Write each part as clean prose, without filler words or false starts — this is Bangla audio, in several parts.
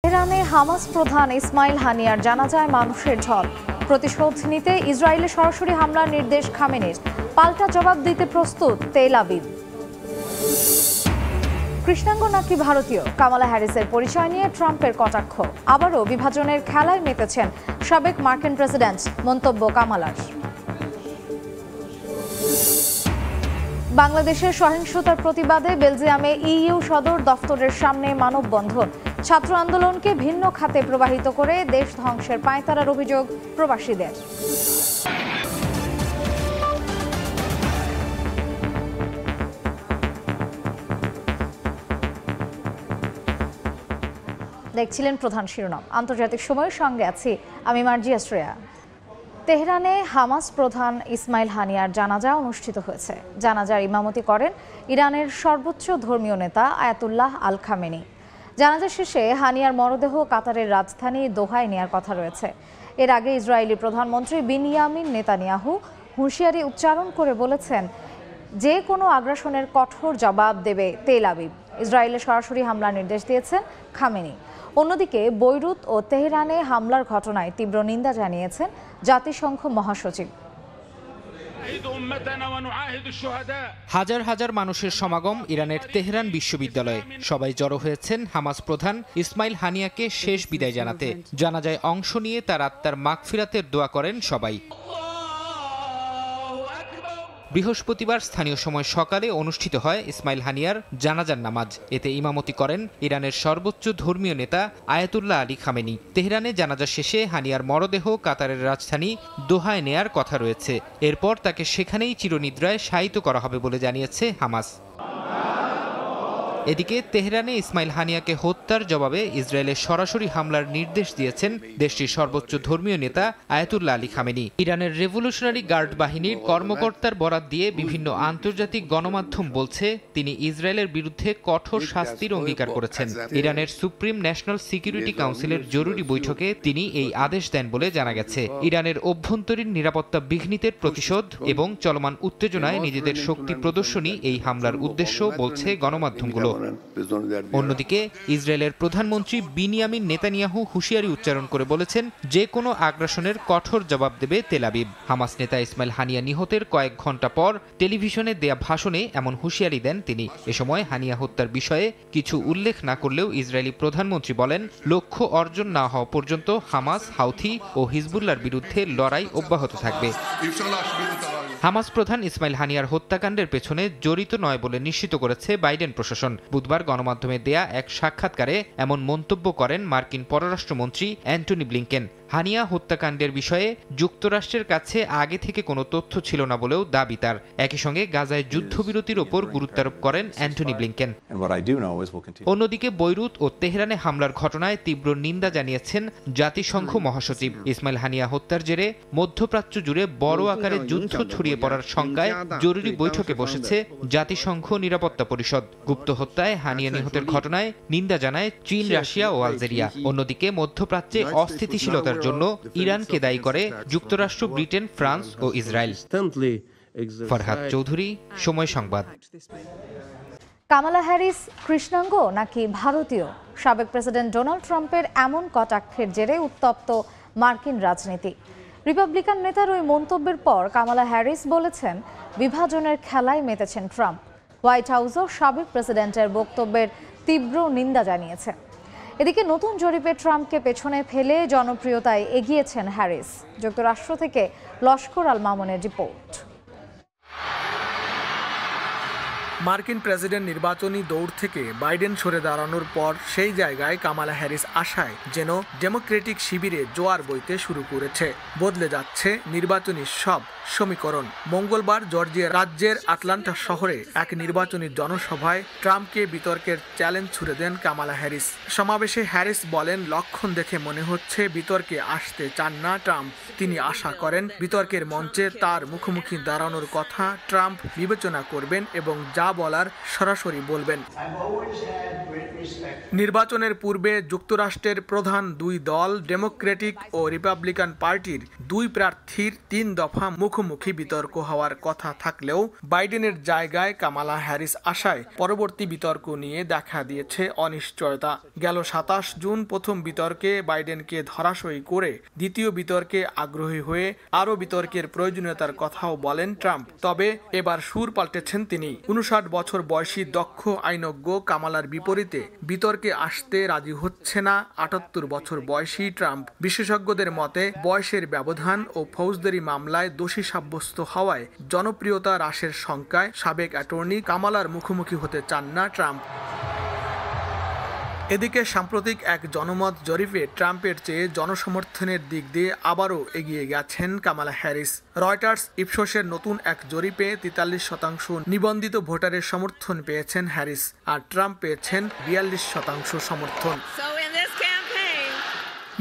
তেহরানে হামাস প্রধান ইসমাইল হানিয়ার জানাজায় মানুষের ঢল। প্রতিশোধ নিতে ইসরায়েলে সরাসরি হামলার নির্দেশ খামেনির, পাল্টা জবাব দিতে প্রস্তুত তেল আবিব। কৃষ্ণাঙ্গ নাকি ভারতীয়, কামালা হ্যারিসের পরিচয় নিয়ে ট্রাম্পের কটাক্ষ। আবারও বিভাজনের খেলায় মেতেছেন সাবেক মার্কিন প্রেসিডেন্ট, মন্তব্য কামালার। বাংলাদেশের সহিংসতার প্রতিবাদে বেলজিয়ামে ইইউ সদর দফতরের সামনে মানববন্ধন। ছাত্র আন্দোলনকে ভিন্ন খাতে প্রবাহিত করে দেশ ধ্বংসের পাঁয়তারার অভিযোগ প্রবাসীদের। দেখছিলেন প্রধান শিরোনাম। আন্তর্জাতিক সময়ের সঙ্গে আছি আমি মার্জিয়া শ্রেয়া। তেহরানে হামাস প্রধান ইসমাইল হানিয়ার জানাজা অনুষ্ঠিত হয়েছে। জানাজার ইমামতি করেন ইরানের সর্বোচ্চ ধর্মীয় নেতা আয়াতুল্লাহ আল খামেনি। জানাজা শেষে হানিয়ার মরদেহ কাতারের রাজধানী দোহায় নেয়ার কথা রয়েছে। এর আগে ইসরায়েলি প্রধানমন্ত্রী বিনিয়ামিন নেতানিয়াহু হুঁশিয়ারি উচ্চারণ করে বলেছেন, যে কোনো আগ্রাসনের কঠোর জবাব দেবে তেল আবিব। ইসরায়েলে সরাসরি হামলার নির্দেশ দিয়েছেন খামেনি। অন্যদিকে বৈরুত ও তেহরানে হামলার ঘটনায় তীব্র নিন্দা জানিয়েছেন জাতিসংঘ মহাসচিব। হাজার হাজার মানুষের সমাগম ইরানের তেহরান বিশ্ববিদ্যালয়ে। সবাই জড়ো হয়েছেন হামাস প্রধান ইসমাইল হানিয়াকে শেষ বিদায় জানাতে। জানাজায় অংশ নিয়ে তার আত্মার মাগফিরাতের দোয়া করেন সবাই। বৃহস্পতিবার স্থানীয় সময় সকালে অনুষ্ঠিত হয় ইসমাইল হানিয়ার জানাজার নামাজ। এতে ইমামতি করেন ইরানের সর্বোচ্চ ধর্মীয় নেতা আয়াতুল্লাহ আলী খামেনি। তেহরানে জানাজা শেষে হানিয়ার মরদেহ কাতারের রাজধানী দোহায় নেয়ার কথা রয়েছে। এরপর তাকে সেখানেই চিরনিদ্রায় শায়িত করা হবে বলে জানিয়েছে হামাস। এদিকে তেহরানে ইসমাইল হানিয়াকে হত্যার জবাবে ইসরায়েলে সরাসরি হামলার নির্দেশ দিয়েছেন দেশটির সর্বোচ্চ ধর্মীয় নেতা আয়াতুল্লাহ আলী খামেনি। ইরানের রেভলিউশনারি গার্ড বাহিনীর কর্মকর্তার বরাত দিয়ে বিভিন্ন আন্তর্জাতিক গণমাধ্যম বলছে, তিনি ইসরায়েলের বিরুদ্ধে কঠোর শাস্তির অঙ্গীকার করেছেন। ইরানের সুপ্রিম ন্যাশনাল সিকিউরিটি কাউন্সিলের জরুরি বৈঠকে তিনি এই আদেশ দেন বলে জানা গেছে। ইরানের অভ্যন্তরীণ নিরাপত্তা বিঘ্নিতের প্রতিশোধ এবং চলমান উত্তেজনায় নিজেদের শক্তি প্রদর্শনী এই হামলার উদ্দেশ্য বলছে গণমাধ্যমগুলো। অন্যদিকে ইসরায়েলের প্রধানমন্ত্রী বিনিয়ামিন নেতানিয়াহু হুঁশিয়ারি উচ্চারণ করে বলেছেন, যে কোনো আগ্রাসনের কঠোর জবাব দেবে তেল আবিব। হামাস নেতা ইসমাইল হানিয়া নিহতের কয়েক ঘন্টা পর টেলিভিশনে দেয়া ভাষণে এমন হুঁশিয়ারি দেন তিনি। এ সময় হানিয়া হত্যার বিষয়ে কিছু উল্লেখ না করলেও ইসরায়েলি প্রধানমন্ত্রী বলেন, লক্ষ্য অর্জন না হওয়া পর্যন্ত হামাস, হাউথি ও হিজবুল্লাহর বিরুদ্ধে লড়াই অব্যাহত থাকবে। হামাস প্রধান ইসমাইল হানিয়ার হত্যাকাণ্ডের পেছনে জড়িত নয় বলে নিশ্চিত করেছে বাইডেন প্রশাসন। বুধবার গণমাধ্যমে দেয়া এক সাক্ষাৎকারে এমন মন্তব্য করেন মার্কিন পররাষ্ট্রমন্ত্রী অ্যান্টনি ব্লিংকেন। হানিয়া হত্যাকাণ্ডের বিষয়ে যুক্তরাষ্ট্রের কাছে আগে থেকে কোনো তথ্য ছিল না বলেও দাবি তার। একই সঙ্গে গাজায় যুদ্ধবিরতির ওপর গুরুত্বারোপ করেন অ্যান্টনি ব্লিংকেন। অন্যদিকে বৈরুত ও তেহরানে হামলার ঘটনায় তীব্র নিন্দা জানিয়েছেন জাতিসংঘ মহাসচিব। ইসমাইল হানিয়া হত্যার জেরে মধ্যপ্রাচ্য জুড়ে বড় আকারে যুদ্ধ ছড়িয়ে পড়ার শঙ্কায় জরুরি বৈঠকে বসেছে জাতিসংঘ নিরাপত্তা পরিষদ। গুপ্ত হত্যায় হানিয়া নিহতের ঘটনায় নিন্দা জানায় চীন, রাশিয়া ও আলজেরিয়া। অন্যদিকে মধ্যপ্রাচ্যে অস্থিতিশীলতার জন্য ইরানকে দায়ী করে যুক্তরাষ্ট্র, ব্রিটেন, ফ্রান্স ও ইসরায়েল। ফরহাদ চৌধুরী, সময় সংবাদ। কামালা হ্যারিস কৃষ্ণাঙ্গ নাকি ভারতীয়? সাবেক প্রেসিডেন্ট ডোনাল্ড ট্রাম্পের এমন কটাক্ষের জেরে উত্তপ্ত মার্কিন রাজনীতি। রিপাবলিকান নেতার ওই মন্তব্যের পর কামালা হ্যারিস বলেছেন, বিভাজনের খেলায় মেতেছেন ট্রাম্প। হোয়াইট হাউসও সাবেক প্রেসিডেন্টের বক্তব্যের তীব্র নিন্দা জানিয়েছে। এদিকে নতুন জরিপে ট্রাম্পকে পেছনে ফেলে জনপ্রিয়তায় এগিয়েছেন হ্যারিস। যুক্তরাষ্ট্র থেকে লস্কর আল মামুনের রিপোর্ট। মার্কিন প্রেসিডেন্ট নির্বাচনী দৌড় থেকে বাইডেন সরে দাঁড়ানোর পর সেই জায়গায় কামালা হ্যারিস আশায় যেন ডেমোক্রেটিক শিবিরে জোয়ার বইতে শুরু করেছে। বদলে যাচ্ছে নির্বাচনী সব সমীকরণ। মঙ্গলবার জর্জিয়া রাজ্যের আটলান্টা শহরে এক নির্বাচনী জনসভায় ট্রাম্পকে বিতর্কের চ্যালেঞ্জ ছুড়ে দেন কামালা হ্যারিস। সমাবেশে হ্যারিস বলেন, লক্ষণ দেখে মনে হচ্ছে বিতর্কে আসতে চান না ট্রাম্প। তিনি আশা করেন বিতর্কের মঞ্চে তার মুখোমুখি দাঁড়ানোর কথা ট্রাম্প বিবেচনা করবেন এবং যা বলার সরাসরি বলবেন। নির্বাচনের পূর্বে যুক্তরাষ্ট্রের প্রধান দুই দল ডেমোক্রেটিক ও রিপাবলিকান পার্টির দুই প্রার্থীর ৩ দফা মুখোমুখি বিতর্ক হওয়ার কথা থাকলেও বাইডেনের জায়গায় কামালা হ্যারিস আসায় পরবর্তী বিতর্ক নিয়ে দেখা দিয়েছে অনিশ্চয়তা। গেল ২৭ জুন প্রথম বিতর্কে বাইডেনকে ধরাশয়ী করে দ্বিতীয় বিতর্কে আগ্রহী হয়ে আরও বিতর্কের প্রয়োজনীয়তার কথাও বলেন ট্রাম্প। তবে এবার সুর পাল্টেছেন তিনি। ৫৯ বছর বয়সী দক্ষ আইনজ্ঞ কামালার বিপরীতে বিতর্কে আসতে রাজি হচ্ছে না ৭৮ বছর বয়সী ট্রাম্প। বিশেষজ্ঞদের মতে বয়সের ব্যবধান ও ফৌজদারি মামলায় দোষী সাব্যস্ত হওয়ায় জনপ্রিয়তা হ্রাসের শঙ্কায় সাবেক অ্যাটর্নি কামালার মুখোমুখি হতে চান না ট্রাম্প। এদিকে সাম্প্রতিক এক জনমত জরিপে ট্রাম্পের চেয়ে জনসমর্থনের দিক দিয়ে আবারও এগিয়ে গেছেন কামালা হ্যারিস। রয়টার্স ইপসোসের নতুন এক জরিপে ৪৩% নিবন্ধিত ভোটারের সমর্থন পেয়েছেন হ্যারিস, আর ট্রাম্প পেয়েছেন ৪২% সমর্থন।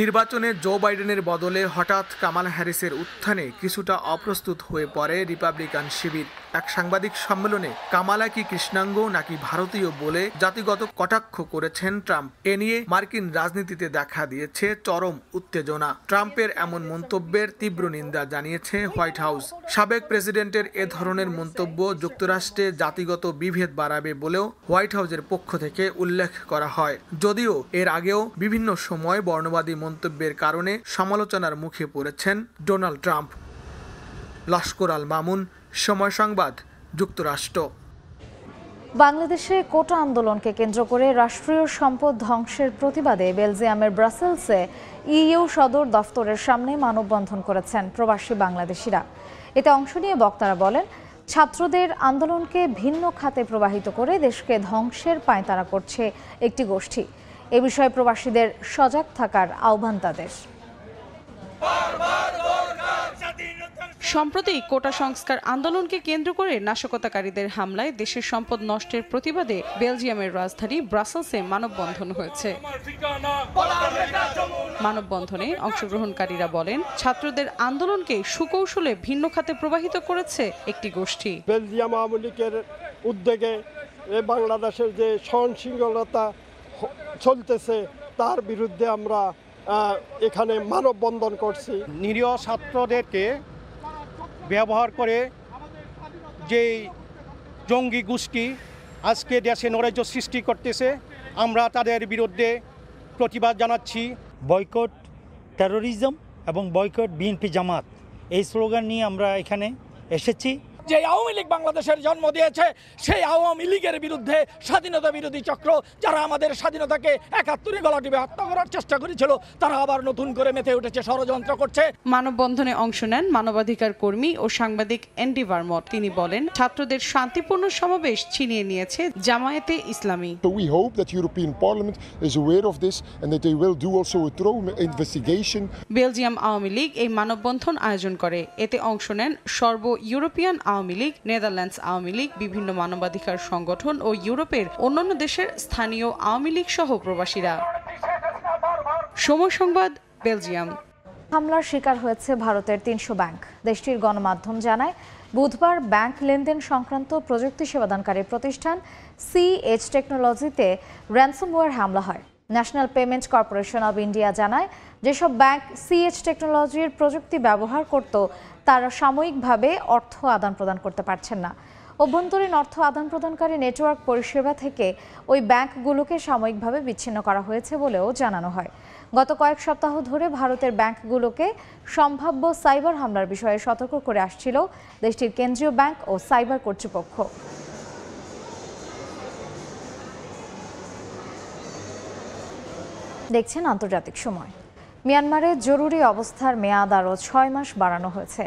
নির্বাচনে জো বাইডেনের বদলে হঠাৎ কামালা হ্যারিসের উত্থানে কিছুটা অপ্রস্তুত হয়ে পড়ে রিপাবলিকান শিবির। এক সাংবাদিক সম্মেলনে কামালা কি কৃষ্ণাঙ্গ নাকি ভারতীয় বলে জাতিগত কটাক্ষ করেছেন ট্রাম্প। এ নিয়ে মার্কিন রাজনীতিতে দেখা দিয়েছে চরম উত্তেজনা। ট্রাম্পের এমন মন্তব্যের তীব্র নিন্দা জানিয়েছে হোয়াইট হাউস। সাবেক প্রেসিডেন্টের এ ধরনের মন্তব্য যুক্তরাষ্ট্রে জাতিগত বিভেদ বাড়াবে বলেও হোয়াইট হাউসের পক্ষ থেকে উল্লেখ করা হয়। যদিও এর আগেও বিভিন্ন সময় বর্ণবাদী মন্তব্যের কারণে সমালোচনার মুখে পড়েছেন ডোনাল্ড ট্রাম্প। লস্কর আল মামুন, সময় সংবাদ, যুক্তরাষ্ট্র। বাংলাদেশে কোটা আন্দোলনকে কেন্দ্র করে রাষ্ট্রীয় সম্পদ ধ্বংসের প্রতিবাদে বেলজিয়ামের ব্রাসেলসে ইইউ সদর দফতরের সামনে মানববন্ধন করেছেন প্রবাসী বাংলাদেশিরা। এতে অংশ নিয়ে বক্তারা বলেন, ছাত্রদের আন্দোলনকে ভিন্ন খাতে প্রবাহিত করে দেশকে ধ্বংসের পাঁয়তারা করছে একটি গোষ্ঠী। এ বিষয়ে প্রবাসীদের সজাগ থাকার আহ্বান তাদের। সম্প্রতি কোটা সংস্কার আন্দোলনকে কেন্দ্র করে নাশকতাকারীদের হামলায় দেশের সম্পদ নষ্টের প্রতিবাদে বেলজিয়ামের রাজধানী ব্রাসেলসে মানববন্ধন হয়েছে। মানববন্ধনে অংশগ্রহণকারীরা বলেন, ছাত্রদের আন্দোলনকে সুকৌশলে ভিন্ন খাতে প্রবাহিত করেছে একটি গোষ্ঠী। বেলজিয়াম আওয়ামী লীগের উদ্যোগে বাংলাদেশের যে সহনশীলতা চলতেছে তার বিরুদ্ধে আমরা এখানে মানববন্ধন করছি। নিরীহ ছাত্রদেরকে ব্যবহার করে যেই জঙ্গি গোষ্ঠী আজকে দেশে নৈরাজ্য সৃষ্টি করতেছে, আমরা তাদের বিরুদ্ধে প্রতিবাদ জানাচ্ছি। বয়কট টেরোরিজম এবং বয়কট বিএনপি জামাত, এই স্লোগান নিয়ে আমরা এখানে এসেছি। যে আওয়ামী লীগ বাংলাদেশের জন্ম দিয়েছে, সেই আওয়ামী লীগের বিরুদ্ধে স্বাধীনতা বিরোধী চক্র যারা আমাদের স্বাধীনতাকে ৭১ গলা টিপে হত্যা করার চেষ্টা করেছিল, তারা আবার নতুন করে মেতে উঠেছে, ষড়যন্ত্র করছে। মানববন্ধনে অংশ নেন মানবাধিকার কর্মী ও সাংবাদিক এন্ডি ভার্মট। তিনি বলেন, ছাত্রদের শান্তিপূর্ণ সমাবেশ ছিনিয়ে নিয়েছে জামায়াতে ইসলামী। We hope that European Parliament is aware of this and that they will do also a thorough investigation. Belgium Awami League এই মানববন্ধন আয়োজন করে। এতে অংশ নেন সর্ব ইউরোপিয়ান আওয়ামী লীগ, নেদারল্যান্ডস আওয়ামী লীগ, বিভিন্ন মানবাধিকার সংগঠন ও ইউরোপের অন্যান্য দেশের স্থানীয় আওয়ামী লীগ সহ প্রবাসীরা। সময় সংবাদ, বেলজিয়াম। হামলার শিকার হয়েছে ভারতের ৩০০ ব্যাংক। দেশটির গণমাধ্যম জানায়, বুধবার ব্যাংক লেনদেন সংক্রান্ত প্রযুক্তি সেবাদানকারী প্রতিষ্ঠান সিএইচ টেকনোলজিতে র্যানসমওয়্যার হামলা হয়। National payment corporation of India জানায়, যেসব ব্যাংক সিএইচ টেকনোলজির প্রযুক্তি ব্যবহার করত তারা সাময়িকভাবে অর্থ আদান প্রদান করতে পারছেন না। অভ্যন্তরীণ অর্থ আদান প্রদানকারী নেটওয়ার্ক পরিষেবা থেকে ওই ব্যাংকগুলোকে সাময়িকভাবে বিচ্ছিন্ন করা হয়েছে বলেও জানানো হয়। গত কয়েক সপ্তাহ ধরে ভারতের ব্যাংকগুলোকে সম্ভাব্য সাইবার হামলার বিষয়ে সতর্ক করে আসছিল দেশটির কেন্দ্রীয় ব্যাংক ও সাইবার কর্তৃপক্ষ। দেখছেন আন্তর্জাতিক সময়। মিয়ানমারে জরুরি অবস্থার মেয়াদ আরও ৬ মাস বাড়ানো হয়েছে।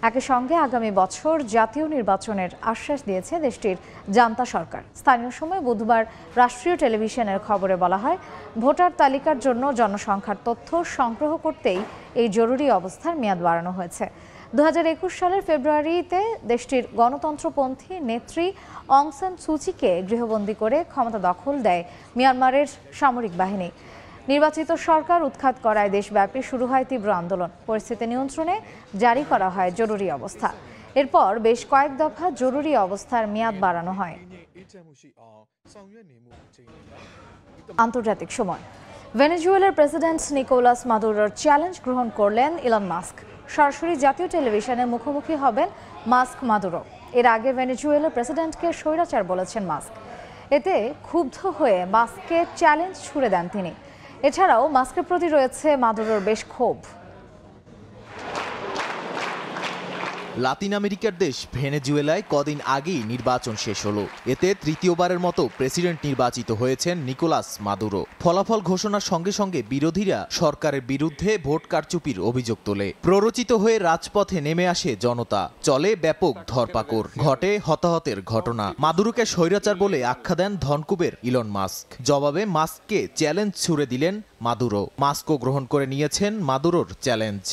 একই সঙ্গে আগামী বছর জাতীয় নির্বাচনের আশ্বাস দিয়েছে দেশটির জান্তা সরকার। স্থানীয় সময় বুধবার রাষ্ট্রীয় টেলিভিশনের খবরে বলা হয়, ভোটার তালিকার জন্য জনসংখ্যার তথ্য সংগ্রহ করতেই এই জরুরি অবস্থার মেয়াদ বাড়ানো হয়েছে। ২০২১ সালের ফেব্রুয়ারিতে দেশটির গণতন্ত্রপন্থী নেত্রী অং সান সুচিকে গৃহবন্দী করে ক্ষমতা দখল দেয় মিয়ানমারের সামরিক বাহিনী। নির্বাচিত সরকার উৎখাত করায় দেশব্যাপী শুরু হয় তীব্র আন্দোলন। পরিস্থিতি নিয়ন্ত্রণে জারি করা হয় জরুরি অবস্থা। এরপর বেশ কয়েক দফা জরুরি অবস্থার মেয়াদ বাড়ানো হয়। আন্তর্জাতিক সময় ভেনেজুয়েলার প্রেসিডেন্ট নিকোলাস মাদুরোর চ্যালেঞ্জ গ্রহণ করলেন ইলন মাস্ক। সরাসরি জাতীয় টেলিভিশনে মুখোমুখি হবেন মাস্ক মাদুরো। এর আগে ভেনেজুয়েলার প্রেসিডেন্টকে স্বৈরাচার বলেছেন মাস্ক। এতে ক্ষুব্ধ হয়ে মাস্ককে চ্যালেঞ্জ ছুড়ে দেন তিনি। এছাড়াও মাস্কের প্রতি রয়েছে মাদুরোর বেশ ক্ষোভ। লাতিন আমেরিকার দেশ ভেনেজুয়েলায় কদিন আগেই নির্বাচন শেষ হলো। এতে তৃতীয়বারের মতো প্রেসিডেন্ট নির্বাচিত হয়েছেন নিকোলাস মাদুরো। ফলাফল ঘোষণার সঙ্গে সঙ্গে বিরোধীরা সরকারের বিরুদ্ধে ভোট কারচুপির অভিযোগ তোলে। প্ররোচিত হয়ে রাজপথে নেমে আসে জনতা। চলে ব্যাপক ধরপাকড়, ঘটে হতাহতের ঘটনা। মাদুরোকে স্বৈরাচার বলে আখ্যা দেন ধনকুবের ইলন মাস্ক। জবাবে মাস্ককে চ্যালেঞ্জ ছুড়ে দিলেন মাদুরো। মাস্কও গ্রহণ করে নিয়েছেন মাদুরোর চ্যালেঞ্জ।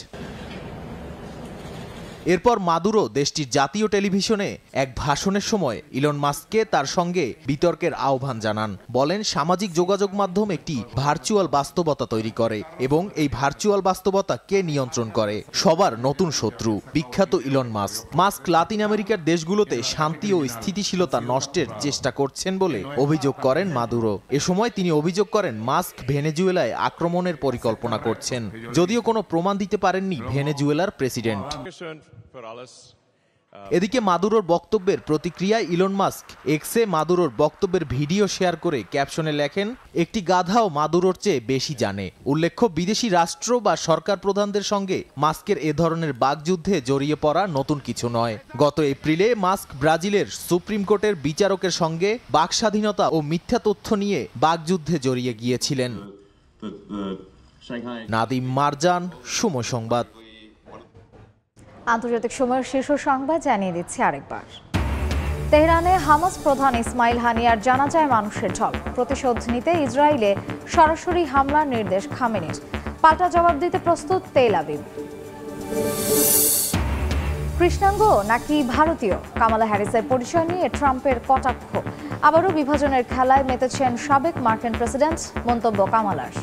এরপর মাদুরো দেশটির জাতীয় টেলিভিশনে এক ভাষণের সময় ইলন মাস্ককে তার সঙ্গে বিতর্কের আহ্বান জানান। বলেন, সামাজিক যোগাযোগ মাধ্যম একটি ভার্চুয়াল বাস্তবতা তৈরি করে এবং এই ভার্চুয়াল বাস্তবতা কে নিয়ন্ত্রণ করে? সবার নতুন শত্রু বিখ্যাত ইলন মাস্ক। মাস্ক লাতিন আমেরিকার দেশগুলোতে শান্তি ও স্থিতিশীলতা নষ্টের চেষ্টা করছেন বলে অভিযোগ করেন মাদুরো। এ সময় তিনি অভিযোগ করেন মাস্ক ভেনেজুয়েলায় আক্রমণের পরিকল্পনা করছেন, যদিও কোনো প্রমাণ দিতে পারেননি ভেনেজুয়েলার প্রেসিডেন্ট। এদিকে মাদুরোর বক্তব্যের প্রতিক্রিয়ায় ইলন মাস্ক এক্সে মাদুরোর বক্তব্যের ভিডিও শেয়ার করে ক্যাপশনে লেখেন, একটি গাধাও মাদুরোর চেয়ে বেশি জানে। উল্লেখ্য, বিদেশি রাষ্ট্র বা সরকার প্রধানদের সঙ্গে মাস্কের এ ধরনের বাকযুদ্ধে জড়িয়ে পড়া নতুন কিছু নয়। গত এপ্রিলে মাস্ক ব্রাজিলের সুপ্রিম কোর্টের বিচারকের সঙ্গে বাক স্বাধীনতা ও মিথ্যা তথ্য নিয়ে বাকযুদ্ধে জড়িয়ে গিয়েছিলেন। নাদিম মারজান, সময় সংবাদ। আন্তর্জাতিক সময়ের শীর্ষ সংবাদ জানিয়ে দিচ্ছি আরেকবার। তেহরানে হামাস প্রধান ইসমাইল হানিয়ার জানাজায় মানুষের ঢল। প্রতিশোধ নিতে ইসরায়েলে সরাসরি হামলার নির্দেশ খামেনির। পাল্টা জবাব দিতে প্রস্তুত তেল আবিব। কৃষ্ণাঙ্গ নাকি ভারতীয়, কামালা হ্যারিসের পরিচয় নিয়ে ট্রাম্পের কটাক্ষ। আবারও বিভাজনের খেলায় মেতেছেন সাবেক মার্কিন প্রেসিডেন্ট, মন্তব্য কামালার।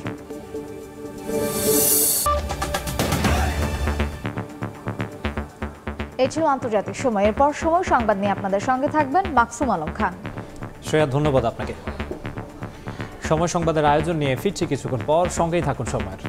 এই ছিল আন্তর্জাতিক সময়। এরপর সময় সংবাদ নিয়ে আপনাদের সঙ্গে থাকবেন মাকসুম আলম খান। শ্রেয়া, ধন্যবাদ আপনাকে। সময় সংবাদের আয়োজন নিয়ে ফিরছি কিছুক্ষণ পর, সঙ্গেই থাকুন সময়ের।